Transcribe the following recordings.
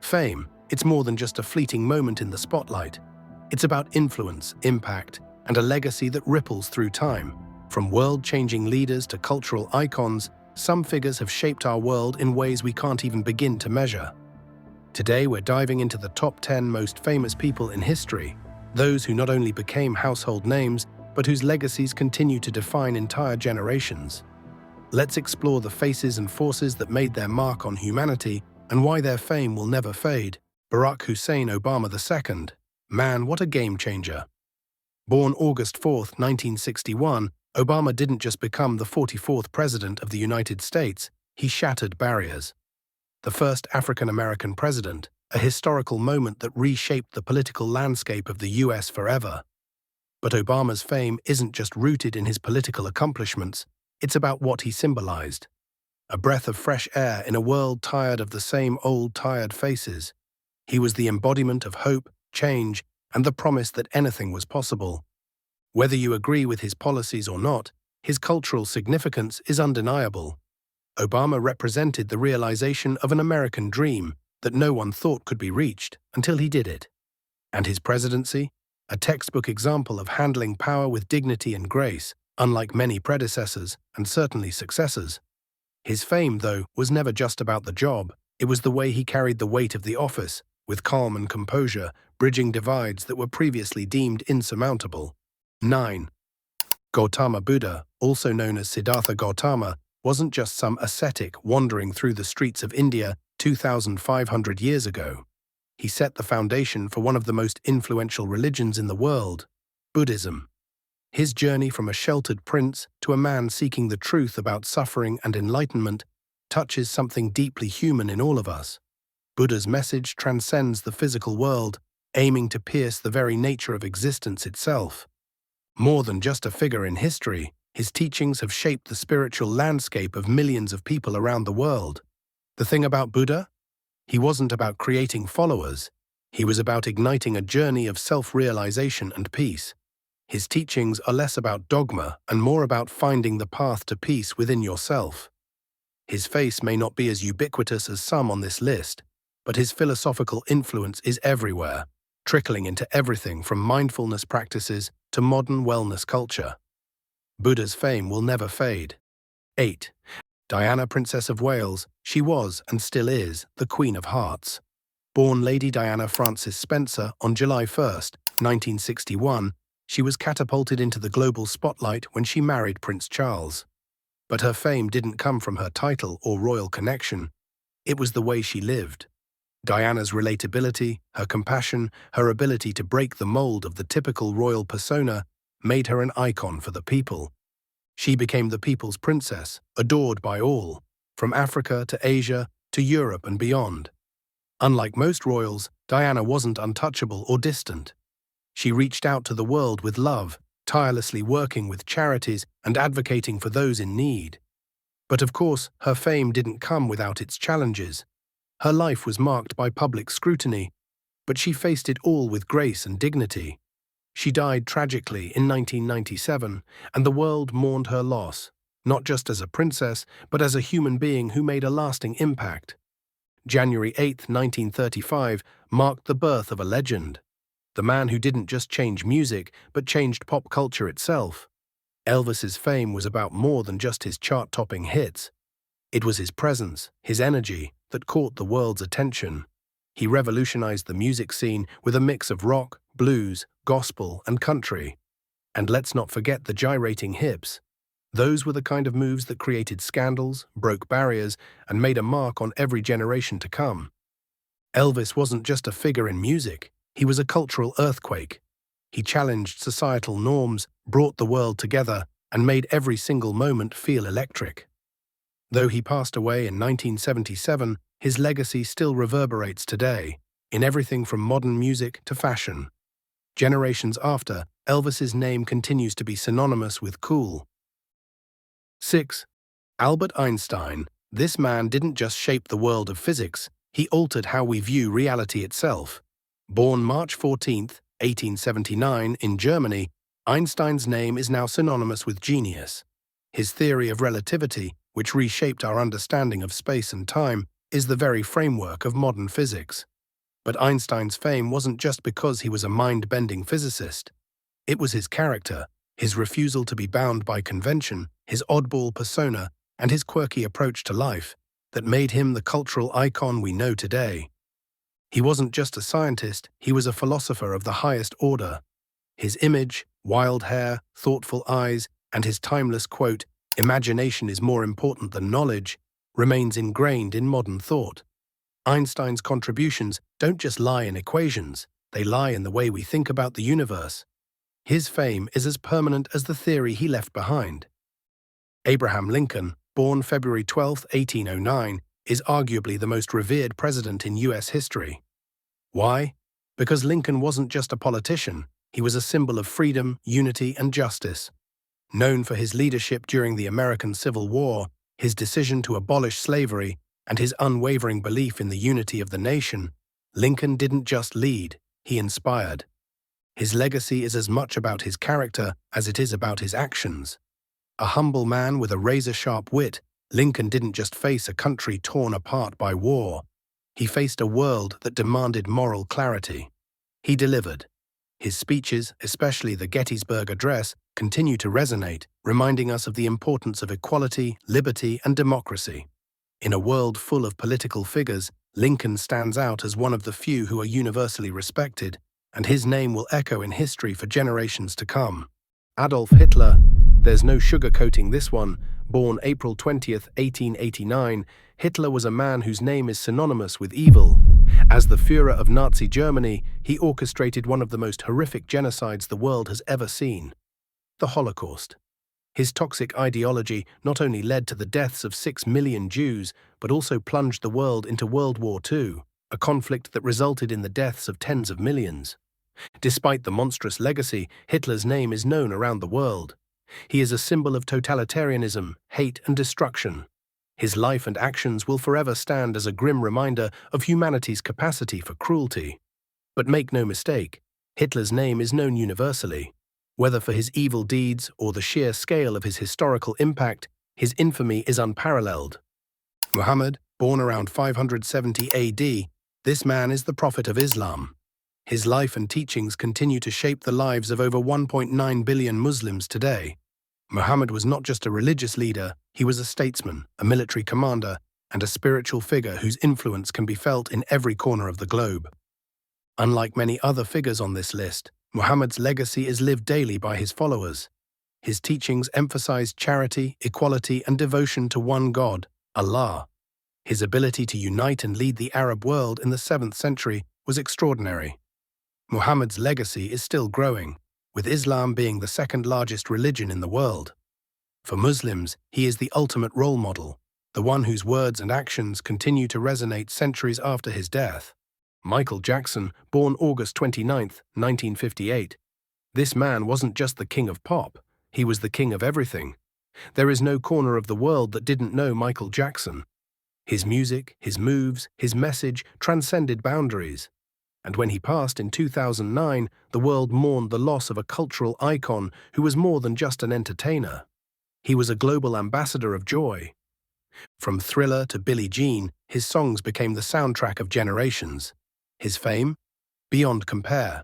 Fame, it's more than just a fleeting moment in the spotlight. It's about influence, impact, and a legacy that ripples through time. From world-changing leaders to cultural icons, some figures have shaped our world in ways we can't even begin to measure. Today, we're diving into the top 10 most famous people in history, those who not only became household names, but whose legacies continue to define entire generations. Let's explore the faces and forces that made their mark on humanity and why their fame will never fade. Barack Hussein Obama II. Man, what a game changer. Born August 4, 1961, Obama didn't just become the 44th President of the United States, he shattered barriers. The first African-American president, a historical moment that reshaped the political landscape of the US forever. But Obama's fame isn't just rooted in his political accomplishments, it's about what he symbolized. A breath of fresh air in a world tired of the same old tired faces. He was the embodiment of hope, change, and the promise that anything was possible. Whether you agree with his policies or not, his cultural significance is undeniable. Obama represented the realization of an American dream that no one thought could be reached until he did it. And his presidency? A textbook example of handling power with dignity and grace, unlike many predecessors and certainly successors. His fame, though, was never just about the job. It was the way he carried the weight of the office, with calm and composure, bridging divides that were previously deemed insurmountable. 9. Gautama Buddha, also known as Siddhartha Gautama, wasn't just some ascetic wandering through the streets of India 2,500 years ago. He set the foundation for one of the most influential religions in the world, Buddhism. His journey from a sheltered prince to a man seeking the truth about suffering and enlightenment touches something deeply human in all of us. Buddha's message transcends the physical world, aiming to pierce the very nature of existence itself. More than just a figure in history, his teachings have shaped the spiritual landscape of millions of people around the world. The thing about Buddha? He wasn't about creating followers. He was about igniting a journey of self-realization and peace. His teachings are less about dogma and more about finding the path to peace within yourself. His face may not be as ubiquitous as some on this list, but his philosophical influence is everywhere, trickling into everything from mindfulness practices to modern wellness culture. Buddha's fame will never fade. 8. Diana, Princess of Wales. She was, and still is, the Queen of Hearts. Born Lady Diana Frances Spencer on July 1, 1961, she was catapulted into the global spotlight when she married Prince Charles. But her fame didn't come from her title or royal connection. It was the way she lived. Diana's relatability, her compassion, her ability to break the mold of the typical royal persona made her an icon for the people. She became the people's princess, adored by all, from Africa to Asia to Europe and beyond. Unlike most royals, Diana wasn't untouchable or distant. She reached out to the world with love, tirelessly working with charities and advocating for those in need. But of course, her fame didn't come without its challenges. Her life was marked by public scrutiny, but she faced it all with grace and dignity. She died tragically in 1997, and the world mourned her loss, not just as a princess, but as a human being who made a lasting impact. January 8, 1935, marked the birth of a legend. The man who didn't just change music, but changed pop culture itself. Elvis's fame was about more than just his chart-topping hits. It was his presence, his energy, that caught the world's attention. He revolutionized the music scene with a mix of rock, blues, gospel, and country. And let's not forget the gyrating hips. Those were the kind of moves that created scandals, broke barriers, and made a mark on every generation to come. Elvis wasn't just a figure in music. He was a cultural earthquake. He challenged societal norms, brought the world together, and made every single moment feel electric. Though he passed away in 1977, his legacy still reverberates today, in everything from modern music to fashion. Generations after, Elvis's name continues to be synonymous with cool. 6. Albert Einstein. This man didn't just shape the world of physics, he altered how we view reality itself. Born March 14, 1879, in Germany, Einstein's name is now synonymous with genius. His theory of relativity, which reshaped our understanding of space and time, is the very framework of modern physics. But Einstein's fame wasn't just because he was a mind-bending physicist. It was his character, his refusal to be bound by convention, his oddball persona, and his quirky approach to life that made him the cultural icon we know today. He wasn't just a scientist, he was a philosopher of the highest order. His image, wild hair, thoughtful eyes, and his timeless quote, "Imagination is more important than knowledge," remains ingrained in modern thought. Einstein's contributions don't just lie in equations, they lie in the way we think about the universe. His fame is as permanent as the theory he left behind. Abraham Lincoln, born February 12, 1809, is arguably the most revered president in U.S. history. Why? Because Lincoln wasn't just a politician, he was a symbol of freedom, unity, and justice. Known for his leadership during the American Civil War, his decision to abolish slavery, and his unwavering belief in the unity of the nation, Lincoln didn't just lead, he inspired. His legacy is as much about his character as it is about his actions. A humble man with a razor-sharp wit, Lincoln didn't just face a country torn apart by war. He faced a world that demanded moral clarity. He delivered. His speeches, especially the Gettysburg Address, continue to resonate, reminding us of the importance of equality, liberty, and democracy. In a world full of political figures, Lincoln stands out as one of the few who are universally respected, and his name will echo in history for generations to come. Adolf Hitler, there's no sugarcoating this one. Born April 20th, 1889, Hitler was a man whose name is synonymous with evil. As the Führer of Nazi Germany, he orchestrated one of the most horrific genocides the world has ever seen: the Holocaust. His toxic ideology not only led to the deaths of 6 million Jews, but also plunged the world into World War II, a conflict that resulted in the deaths of tens of millions. Despite the monstrous legacy, Hitler's name is known around the world. He is a symbol of totalitarianism, hate, and destruction. His life and actions will forever stand as a grim reminder of humanity's capacity for cruelty. But make no mistake, Hitler's name is known universally. Whether for his evil deeds or the sheer scale of his historical impact, his infamy is unparalleled. Muhammad, born around 570 AD, this man is the prophet of Islam. His life and teachings continue to shape the lives of over 1.9 billion Muslims today. Muhammad was not just a religious leader, he was a statesman, a military commander, and a spiritual figure whose influence can be felt in every corner of the globe. Unlike many other figures on this list, Muhammad's legacy is lived daily by his followers. His teachings emphasized charity, equality, and devotion to one God, Allah. His ability to unite and lead the Arab world in the 7th century was extraordinary. Muhammad's legacy is still growing, with Islam being the second-largest religion in the world. For Muslims, he is the ultimate role model, the one whose words and actions continue to resonate centuries after his death. Michael Jackson, born August 29, 1958. This man wasn't just the king of pop, he was the king of everything. There is no corner of the world that didn't know Michael Jackson. His music, his moves, his message transcended boundaries. And when he passed in 2009, the world mourned the loss of a cultural icon who was more than just an entertainer. He was a global ambassador of joy. From Thriller to Billie Jean, his songs became the soundtrack of generations. His fame? Beyond compare.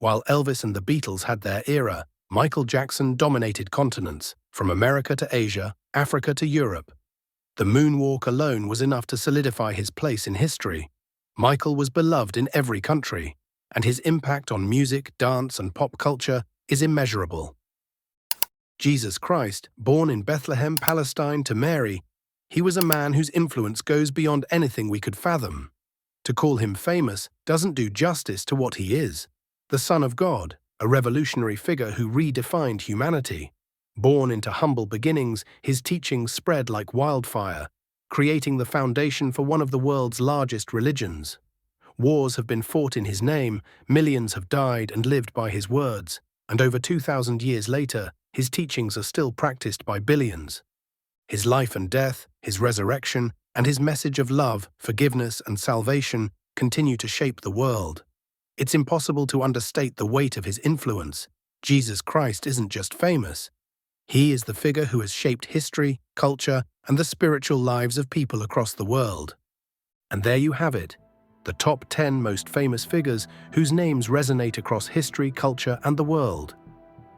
While Elvis and the Beatles had their era, Michael Jackson dominated continents, from America to Asia, Africa to Europe. The moonwalk alone was enough to solidify his place in history. Michael was beloved in every country, and his impact on music, dance, and pop culture is immeasurable. Jesus Christ, born in Bethlehem, Palestine to Mary, he was a man whose influence goes beyond anything we could fathom. To call him famous doesn't do justice to what he is: the Son of God, a revolutionary figure who redefined humanity. Born into humble beginnings, his teachings spread like wildfire, creating the foundation for one of the world's largest religions. Wars have been fought in his name, millions have died and lived by his words, and over 2,000 years later, his teachings are still practiced by billions. His life and death, his resurrection, and his message of love, forgiveness, and salvation continue to shape the world. It's impossible to understate the weight of his influence. Jesus Christ isn't just famous. He is the figure who has shaped history, culture, and the spiritual lives of people across the world. And there you have it, the top 10 most famous figures whose names resonate across history, culture, and the world.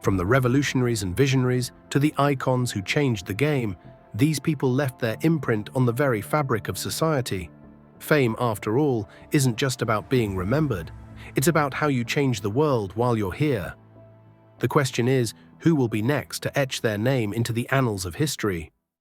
From the revolutionaries and visionaries to the icons who changed the game, these people left their imprint on the very fabric of society. Fame, after all, isn't just about being remembered. It's about how you change the world while you're here. The question is, who will be next to etch their name into the annals of history?